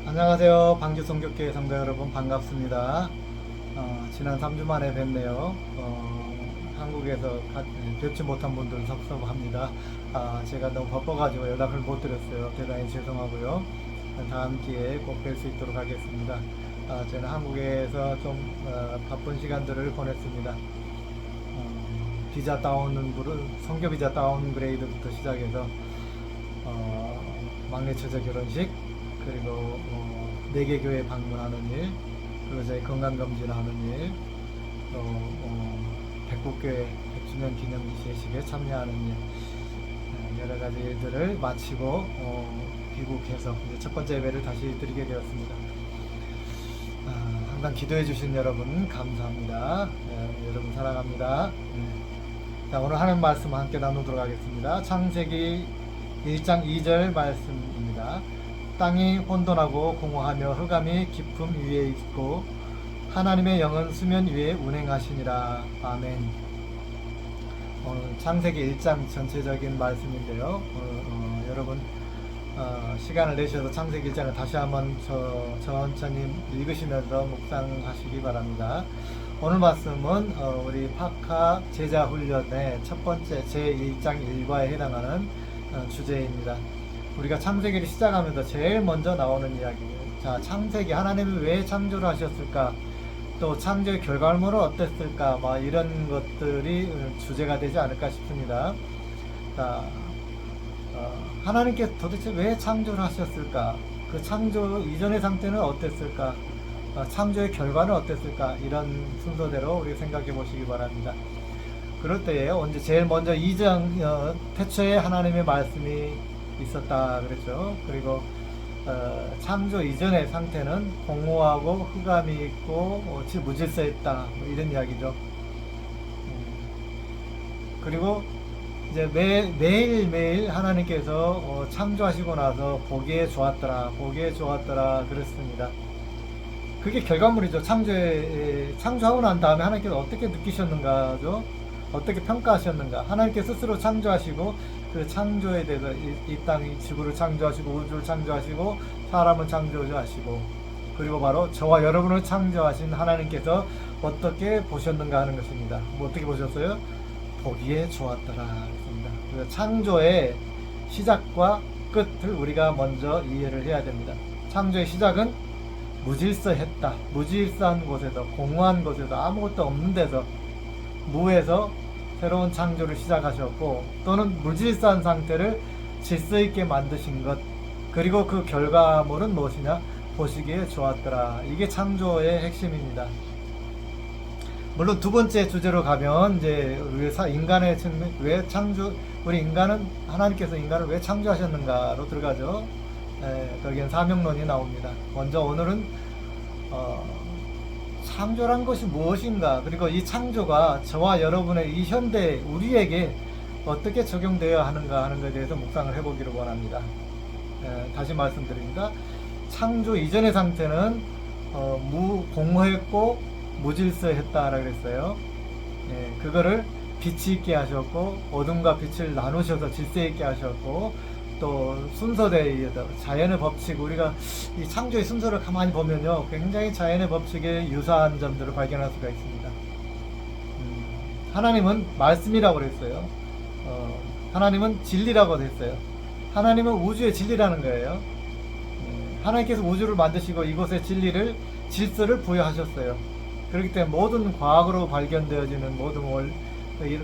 안녕하세요. 방주 성교교회 성도 여러분 반갑습니다. 지난 3주 만에 뵙네요. 한국에서 뵙지 못한 분들 섭섭합니다. 제가 너무 바빠가지고 연락을 못 드렸어요. 대단히 죄송하고요. 다음 기회에 꼭 뵐 수 있도록 하겠습니다. 저는 한국에서 좀 바쁜 시간들을 보냈습니다. 비자 선교 비자 다운그레이드부터 시작해서 막내 처자 결혼식, 그리고 4개 교회 방문하는 일, 그리고 저희 건강검진하는 일, 또 백국교회 100주년 기념 예식에 참여하는 일, 여러 가지 일들을 마치고 귀국해서 이제 첫 번째 예배를 다시 드리게 되었습니다. 항상 기도해 주신 여러분 감사합니다. 여러분 사랑합니다. 자, 오늘 하나님 말씀 함께 나누도록 하겠습니다. 창세기 1장 2절 말씀입니다. 땅이 혼돈하고 공허하며 흑암이 깊음 위에 있고 하나님의 영은 수면 위에 운행하시니라. 아멘. 창세기 1장 전체적인 말씀인데요. 여러분 시간을 내셔서 창세기 1장을 다시 한번 천천히 읽으시면서 묵상하시기 바랍니다. 오늘 말씀은 우리 파카 제자 훈련의 첫 번째 제1장 1과에 해당하는 주제입니다. 우리가 창세기를 시작하면서 제일 먼저 나오는 이야기예요. 자, 창세기, 하나님이 왜 창조를 하셨을까? 또 창조의 결과물은 어땠을까? 이런 것들이 주제가 되지 않을까 싶습니다. 자, 하나님께서 도대체 왜 창조를 하셨을까? 그 창조 이전의 상태는 어땠을까? 창조의 결과는 어땠을까? 이런 순서대로 우리 생각해 보시기 바랍니다. 그럴 때에 언제 제일 먼저 2장 태초에 하나님의 말씀이 있었다 그랬죠. 그리고 창조 이전의 상태는 공허하고 흑암이 있고 무질서했다, 이런 이야기죠. 그리고 이제 매일매일 하나님께서 창조하시고 나서 보기에 좋았더라 그랬습니다. 그게 결과물이죠. 창조하고 난 다음에 하나님께서 어떻게 느끼셨는가죠? 어떻게 평가하셨는가? 하나님께 스스로 창조하시고 그 창조에 대해서 이 땅, 지구를 창조하시고 우주를 창조하시고 사람을 창조하시고 그리고 바로 저와 여러분을 창조하신 하나님께서 어떻게 보셨는가 하는 것입니다. 어떻게 보셨어요? 보기에 좋았더라 했습니다. 그래서 창조의 시작과 끝을 우리가 먼저 이해를 해야 됩니다. 창조의 시작은 무질서했다. 무질서한 곳에서, 공허한 곳에서, 아무것도 없는 데서, 무에서 새로운 창조를 시작하셨고, 또는 무질서한 상태를 질서 있게 만드신 것, 그리고 그 결과물은 무엇이냐? 보시기에 좋았더라. 이게 창조의 핵심입니다. 물론 두 번째 주제로 가면 이제 인간의 측면, 우리 인간은 하나님께서 인간을 왜 창조하셨는가로 들어가죠. 거기엔 사명론이 나옵니다. 먼저 오늘은 창조란 것이 무엇인가, 그리고 이 창조가 저와 여러분의 이 현대 우리에게 어떻게 적용되어야 하는가 하는 것에 대해서 묵상을 해보기를 원합니다. 다시 말씀드립니다. 창조 이전의 상태는 공허했고 무질서했다라고 했어요. 그거를 빛이 있게 하셨고 어둠과 빛을 나누셔서 질서 있게 하셨고, 또 순서대에 의해서 자연의 법칙, 우리가 이 창조의 순서를 가만히 보면요, 굉장히 자연의 법칙에 유사한 점들을 발견할 수가 있습니다. 하나님은 말씀이라고 그랬어요. 하나님은 진리라고 했어요. 하나님은 우주의 진리라는 거예요. 하나님께서 우주를 만드시고 이곳에 질서를 부여하셨어요. 그렇기 때문에 모든 과학으로 발견되어지는 모든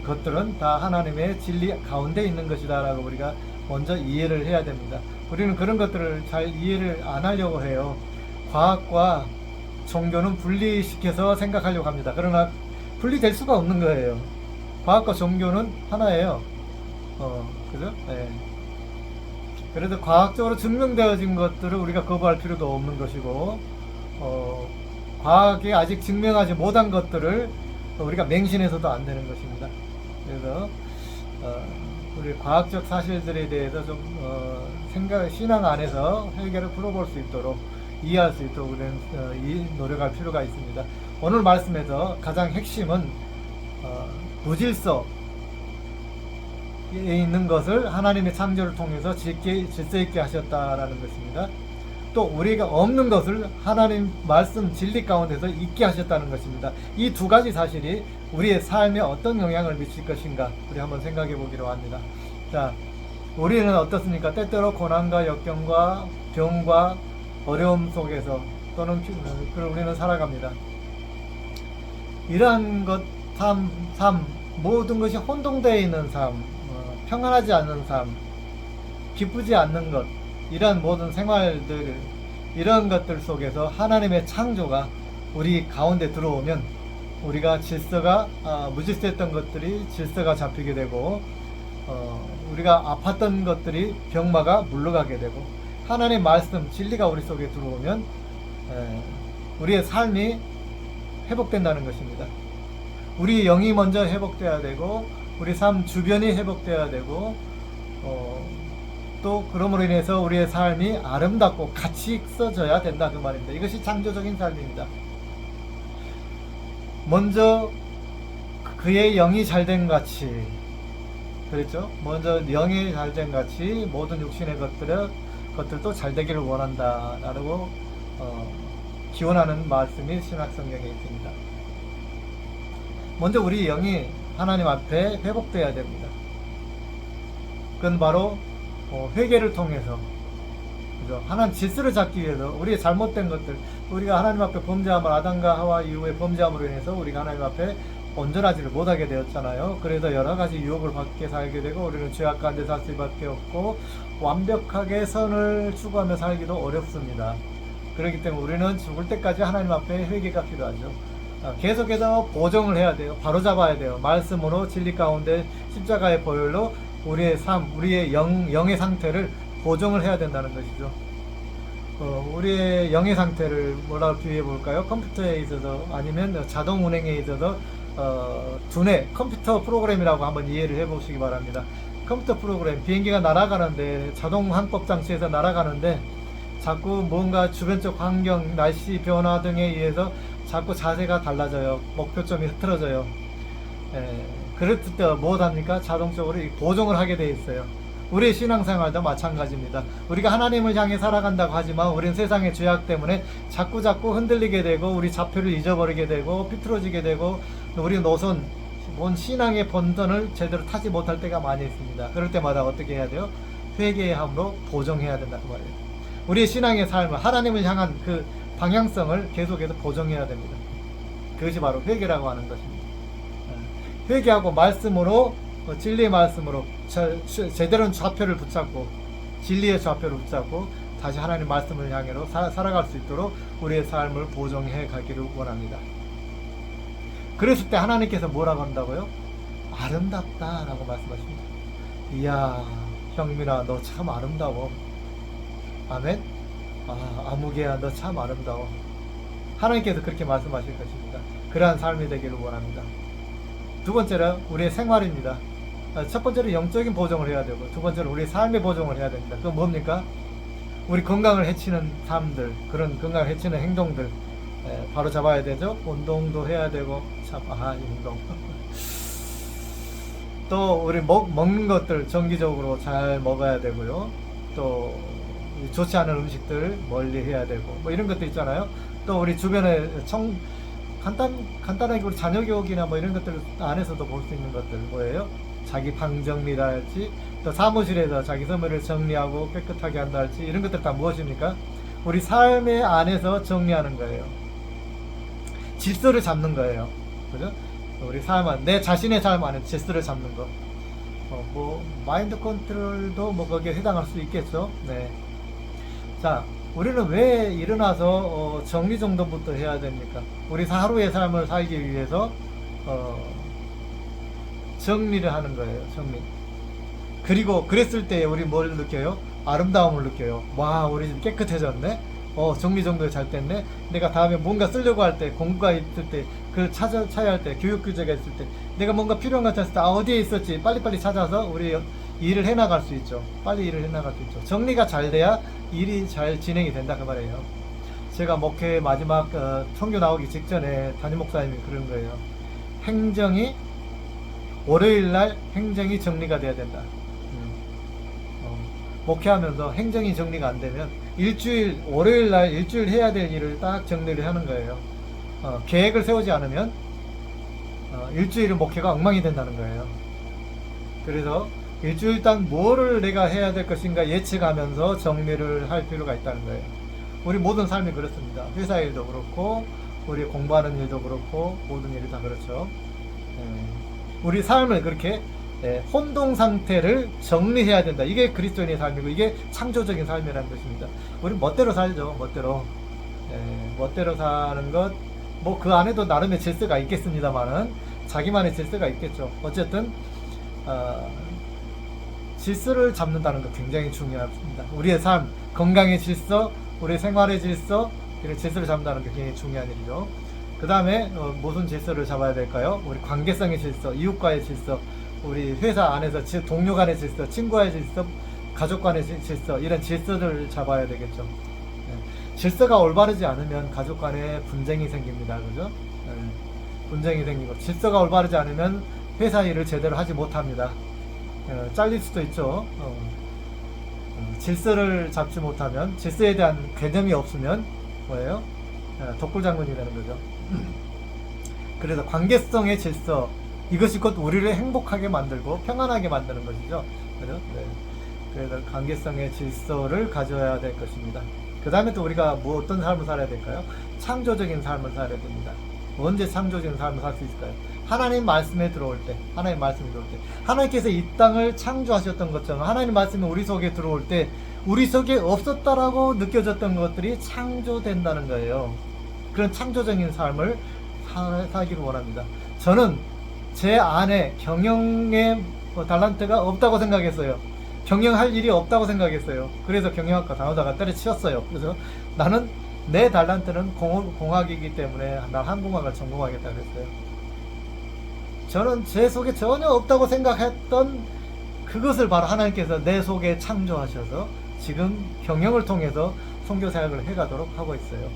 것들은 다 하나님의 진리 가운데 있는 것이다 라고 우리가 먼저 이해를 해야 됩니다. 우리는 그런 것들을 잘 이해를 안 하려고 해요. 과학과 종교는 분리시켜서 생각하려고 합니다. 그러나 분리될 수가 없는 거예요. 과학과 종교는 하나예요. 그죠? 네. 그래서 과학적으로 증명되어진 것들을 우리가 거부할 필요도 없는 것이고, 과학이 아직 증명하지 못한 것들을 우리가 맹신해서도 안 되는 것입니다. 그래서 우리 과학적 사실들에 대해서 좀 신앙 안에서 해결을 풀어볼 수 있도록, 이해할 수 있도록 우리는 노력할 필요가 있습니다. 오늘 말씀에서 가장 핵심은 무질서에 있는 것을 하나님의 창조를 통해서 질서 있게 하셨다라는 것입니다. 또 우리가 없는 것을 하나님 말씀 진리 가운데서 있게 하셨다는 것입니다. 이 두 가지 사실이 우리의 삶에 어떤 영향을 미칠 것인가 우리 한번 생각해 보기로 합니다. 자, 우리는 어떻습니까? 때때로 고난과 역경과 병과 어려움 속에서 또는 우리는 살아갑니다. 이러한 것, 삶, 모든 것이 혼동되어 있는 삶, 평안하지 않는 삶, 기쁘지 않는 것, 이런 모든 생활들, 이런 것들 속에서 하나님의 창조가 우리 가운데 들어오면 우리가 질서가 무질서했던 것들이 질서가 잡히게 되고 우리가 아팠던 것들이 병마가 물러가게 되고 하나님의 말씀 진리가 우리 속에 들어오면 우리의 삶이 회복된다는 것입니다. 우리 영이 먼저 회복돼야 되고 우리 삶 주변이 회복돼야 되고 또 그러므로 인해서 우리의 삶이 아름답고 가치 있어져야 된다 그 말입니다. 이것이 창조적인 삶입니다. 먼저 그의 영이 잘된 같이 그랬죠. 먼저 영이 잘된 같이 모든 육신의 것들도 잘되기를 원한다 라고 기원하는 말씀이 신약성경에 있습니다. 먼저 우리 영이 하나님 앞에 회복돼야 됩니다. 그건 바로 회개를 통해서 그죠? 하나님 질서를 잡기 위해서 우리의 잘못된 것들 우리가 하나님 앞에 범죄함을 아담과 하와 이후에 범죄함으로 인해서 우리가 하나님 앞에 온전하지를 못하게 되었잖아요. 그래서 여러 가지 유혹을 받게 살게 되고 우리는 죄악 가운데 살 수밖에 없고 완벽하게 선을 추구하며 살기도 어렵습니다. 그렇기 때문에 우리는 죽을 때까지 하나님 앞에 회개가 필요하죠. 계속해서 보정을 해야 돼요. 바로잡아야 돼요. 말씀으로 진리 가운데 십자가의 보혈로 우리의 삶, 우리의 영의 상태를 보정을 해야 된다는 것이죠. 우리의 영의 상태를 뭐라고 비유해 볼까요? 컴퓨터에 있어서 아니면 자동 운행에 있어서 두뇌 컴퓨터 프로그램이라고 한번 이해를 해 보시기 바랍니다. 컴퓨터 프로그램 비행기가 날아가는데 자동 항법 장치에서 날아가는데 자꾸 뭔가 주변적 환경, 날씨 변화 등에 의해서 자꾸 자세가 달라져요. 목표점이 흐트러져요. 그럴 때 무엇합니까? 자동적으로 보정을 하게 돼 있어요. 우리의 신앙생활도 마찬가지입니다. 우리가 하나님을 향해 살아간다고 하지만 우리는 세상의 죄악 때문에 자꾸 흔들리게 되고 우리 좌표를 잊어버리게 되고 비틀어지게 되고 우리 노선, 신앙의 본전을 제대로 타지 못할 때가 많이 있습니다. 그럴 때마다 어떻게 해야 돼요? 회개의 함으로 보정해야 된다 그 말이에요. 우리의 신앙의 삶을 하나님을 향한 그 방향성을 계속해서 보정해야 됩니다. 그것이 바로 회개라고 하는 것입니다. 회개하고 말씀으로 진리의 말씀으로 제대로 좌표를 붙잡고 진리의 좌표를 붙잡고 다시 하나님 말씀을 향해로 살아갈 수 있도록 우리의 삶을 보정해 가기를 원합니다. 그랬을 때 하나님께서 뭐라고 한다고요? 아름답다 라고 말씀하십니다. 이야 형민아 너 참 아름다워. 아멘. 아무개야 너 참 아름다워. 하나님께서 그렇게 말씀하실 것입니다. 그러한 삶이 되기를 원합니다. 두 번째는 우리의 생활입니다. 첫 번째로 영적인 보정을 해야 되고 두 번째로 우리의 삶의 보정을 해야 됩니다. 그건 뭡니까? 우리 건강을 해치는 삶들, 그런 건강을 해치는 행동들 바로 잡아야 되죠. 운동도 해야 되고 이 운동 또 우리 먹는 것들 정기적으로 잘 먹어야 되고요. 또 좋지 않은 음식들 멀리 해야 되고 뭐 이런 것도 있잖아요. 또 우리 주변에 간단하게 우리 자녀 교육이나 뭐 이런 것들 안에서도 볼 수 있는 것들 뭐예요? 자기 방 정리다 할지 또 사무실에서 자기 서면을 정리하고 깨끗하게 한다 할지 이런 것들 다 무엇입니까? 우리 삶의 안에서 정리하는 거예요. 질서를 잡는 거예요. 그죠? 우리 내 자신의 삶 안에 질서를 잡는 거. 뭐 마인드 컨트롤도 뭐 거기에 해당할 수 있겠죠. 네. 자, 우리는 왜 일어나서 정리정돈부터 해야 됩니까? 우리 하루의 삶을 살기 위해서 정리를 하는 거예요. 정리. 그리고 그랬을 때 우리 뭘 느껴요? 아름다움을 느껴요. 와, 우리 집 깨끗해졌네. 정리정돈 잘 됐네. 내가 다음에 뭔가 쓰려고 할 때, 공부가 있을 때, 그걸 찾아야 할 때, 교육 규제가 있을 때, 내가 뭔가 필요한 것 같았을 때, 어디에 있었지? 빨리빨리 찾아서 우리 일을 해나갈 수 있죠. 빨리 일을 해나갈 수 있죠. 정리가 잘 돼야 일이 잘 진행이 된다 그 말이에요. 제가 목회 마지막 선교 나오기 직전에 담임 목사님이 그런 거예요. 월요일날 행정이 정리가 돼야 된다. 목회하면서 행정이 정리가 안 되면 일주일, 월요일 날 일주일 해야 될 일을 딱 정리를 하는 거예요. 계획을 세우지 않으면 일주일의 목회가 엉망이 된다는 거예요. 그래서 일주일 단 뭐를 내가 해야 될 것인가 예측하면서 정리를 할 필요가 있다는 거예요. 우리 모든 삶이 그렇습니다. 회사 일도 그렇고 우리 공부하는 일도 그렇고 모든 일이 다 그렇죠. 우리 삶을 그렇게 혼동 상태를 정리해야 된다. 이게 그리스도인의 삶이고 이게 창조적인 삶이라는 것입니다. 우리 멋대로 살죠. 멋대로 사는 것, 뭐 그 안에도 나름의 질서가 있겠습니다만은 자기만의 질서가 있겠죠. 어쨌든 질서를 잡는다는 것 굉장히 중요합니다. 우리의 삶, 건강의 질서, 우리 생활의 질서, 이런 질서를 잡는다는 게 굉장히 중요한 일이죠. 그 다음에 무슨 질서를 잡아야 될까요? 우리 관계성의 질서, 이웃과의 질서, 우리 회사 안에서 동료 간의 질서, 친구와의 질서, 가족 간의 질서, 이런 질서를 잡아야 되겠죠. 질서가 올바르지 않으면 가족 간에 분쟁이 생깁니다. 그죠? 분쟁이 생기고, 질서가 올바르지 않으면 회사 일을 제대로 하지 못합니다. 잘릴 수도 있죠. 질서를 잡지 못하면, 질서에 대한 개념이 없으면 뭐예요? 독불장군이 되는 거죠. 그래서 관계성의 질서, 이것이 곧 우리를 행복하게 만들고 평안하게 만드는 것이죠. 그죠? 네. 그래서 관계성의 질서를 가져야 될 것입니다. 그 다음에 또 우리가 어떤 삶을 살아야 될까요? 창조적인 삶을 살아야 됩니다. 언제 창조적인 삶을 살 수 있을까요? 하나님 말씀에 들어올 때, 하나님께서 이 땅을 창조하셨던 것처럼 하나님 말씀이 우리 속에 들어올 때 우리 속에 없었다라고 느껴졌던 것들이 창조된다는 거예요. 그런 창조적인 삶을 살기를 원합니다. 저는 제 안에 경영의 달란트가 없다고 생각했어요. 경영할 일이 없다고 생각했어요. 그래서 경영학과 다니다가 때려치웠어요. 그래서 나는 내 달란트는 공학이기 때문에 난 항공학을 전공하겠다 그랬어요. 저는 제 속에 전혀 없다고 생각했던 그것을 바로 하나님께서 내 속에 창조하셔서 지금 경영을 통해서 선교 사역을 해가도록 하고 있어요.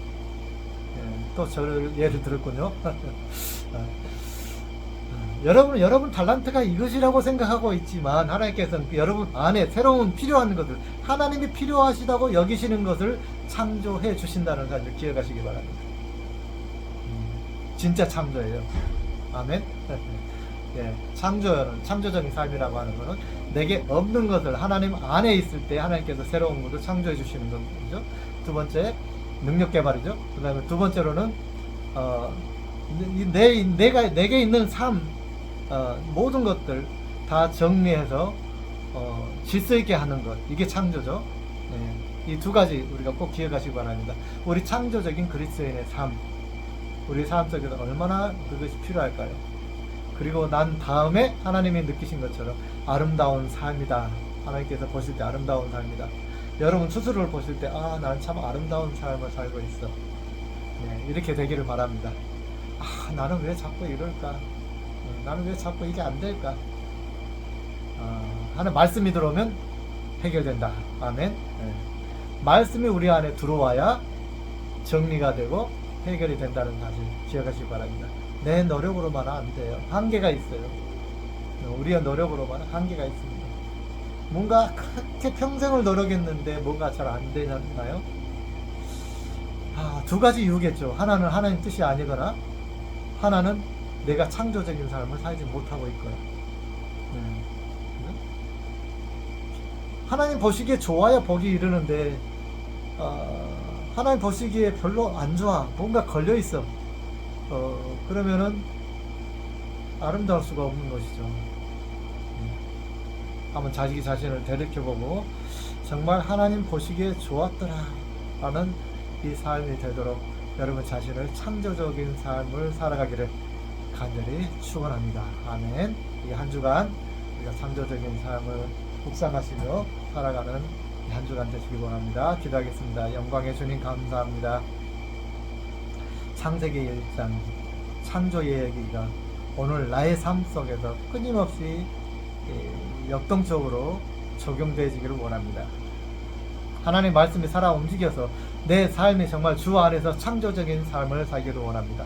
또 저를 예를 들었군요. 여러분 달란트가 이것이라고 생각하고 있지만 하나님께서는 여러분 안에 새로운 필요한 것을, 하나님이 필요하시다고 여기시는 것을 창조해 주신다는 사실을 기억하시기 바랍니다. 진짜 창조예요. 아멘. 창조적인 삶이라고 하는 것은 내게 없는 것을 하나님 안에 있을 때 하나님께서 새로운 것을 창조해 주시는 거죠. 두 번째, 능력 개발이죠. 그 다음에 두 번째로는 내게 있는 삶, 모든 것들 다 정리해서 질서 있게 하는 것, 이게 창조죠. 이 두 가지 우리가 꼭 기억하시기 바랍니다. 우리 창조적인 그리스도인의 삶, 우리 삶 속에서 얼마나 그것이 필요할까요? 그리고 난 다음에 하나님이 느끼신 것처럼 아름다운 삶이다. 하나님께서 보실 때 아름다운 삶이다. 여러분 스스로를 보실 때 난 참 아름다운 삶을 살고 있어. 이렇게 되기를 바랍니다. 나는 왜 자꾸 이럴까? 나는 왜 자꾸 이게 안 될까? 하는 말씀이 들어오면 해결된다. 아멘. 말씀이 우리 안에 들어와야 정리가 되고 해결이 된다는 사실 기억하시기 바랍니다. 내 노력으로만 안 돼요. 한계가 있어요. 우리의 노력으로만 한계가 있습니다. 뭔가 그렇게 평생을 노력했는데 뭔가 잘 안 되나요? 두 가지 이유겠죠. 하나는 하나님 뜻이 아니거나 하나는 내가 창조적인 삶을 살지 못하고 있거나. 하나님 보시기에 좋아야 복이 이르는데 하나님 보시기에 별로 안 좋아. 뭔가 걸려있어. 그러면은 아름다울 수가 없는 것이죠. 한번 자신을 되돌켜보고 정말 하나님 보시기에 좋았더라 라는 이 삶이 되도록 여러분 자신을 창조적인 삶을 살아가기를 간절히 축원합니다. 아멘. 이 한 주간 우리가 창조적인 삶을 묵상하시며 살아가는 이 한 주간 되시기 원합니다. 기도하겠습니다. 영광의 주님 감사합니다. 창세기 1장 창조의 얘기가 오늘 나의 삶 속에서 끊임없이 역동적으로 적용되어지기를 원합니다. 하나님 말씀이 살아 움직여서 내 삶이 정말 주 안에서 창조적인 삶을 살기를 원합니다.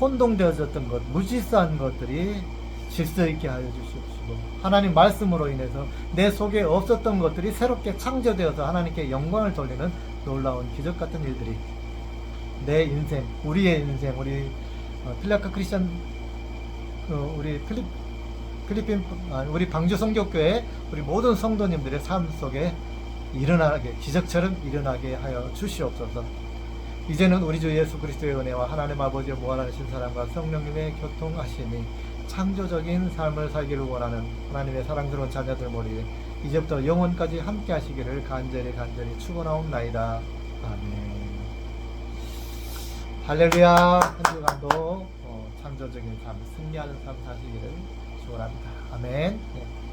혼동되어졌던 것, 무질서한 것들이 질서 있게 하여 주시옵시고, 하나님 말씀으로 인해서 내 속에 없었던 것들이 새롭게 창조되어서 하나님께 영광을 돌리는 놀라운 기적 같은 일들이 내 인생, 우리의 인생, 우리 필라카 크리스천, 우리 우리 방주 성교교회 우리 모든 성도님들의 삶 속에 일어나게, 기적처럼 일어나게 하여 주시옵소서. 이제는 우리 주 예수 그리스도의 은혜와 하나님 아버지의 무한하신 사랑과 성령님의 교통하심이 창조적인 삶을 살기를 원하는 하나님의 사랑스러운 자녀들 머리에 이제부터 영원까지 함께 하시기를 간절히 축원하옵나이다. 아멘. 할렐루야. 한 주간도 창조적인 삶, 승리하는 삶 사시기를 축원합니다. 아멘. 네.